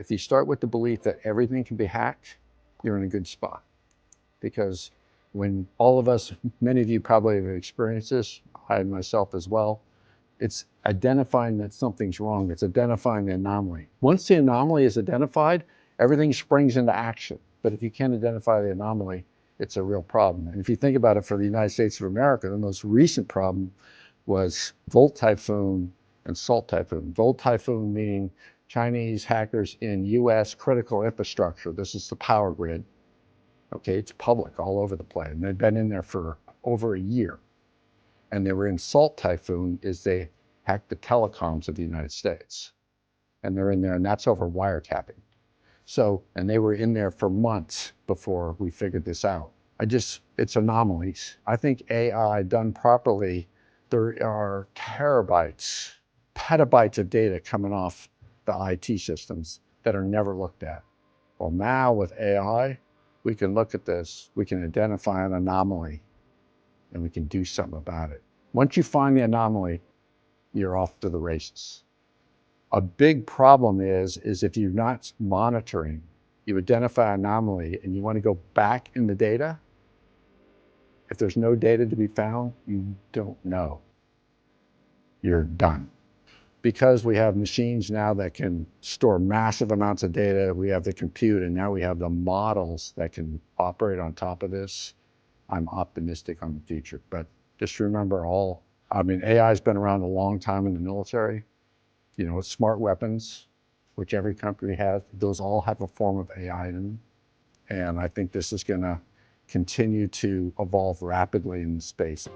If you start with the belief that everything can be hacked, you're in a good spot. Because when all of us, many of you probably have experienced this, I myself as well, it's identifying that something's wrong. It's identifying the anomaly. Once the anomaly is identified, everything springs into action. But if you can't identify the anomaly, it's a real problem. And if you think about it, for the United States of America, the most recent problem was Volt Typhoon and Salt Typhoon. Volt Typhoon meaning Chinese hackers in US critical infrastructure. This is the power grid. Okay, it's public all over the place. And they've been in there for over a year. And they were in Salt Typhoon is they hacked the telecoms of the United States. And they're in there, and that's over wiretapping. So, and they were in there for months before we figured this out. It's anomalies. I think AI done properly, there are terabytes, petabytes of data coming off the IT systems that are never looked at. Well, now with AI, we can look at this, we can identify an anomaly, and we can do something about it. Once you find the anomaly, you're off to the races. A big problem is if you're not monitoring, you identify an anomaly and you want to go back in the data, if there's no data to be found, you don't know. You're done. Because we have machines now that can store massive amounts of data, we have the compute, and now we have the models that can operate on top of this, I'm optimistic on the future. But just remember AI's been around a long time in the military. You know, smart weapons, which every company has, those all have a form of AI in them. And I think this is gonna continue to evolve rapidly in space.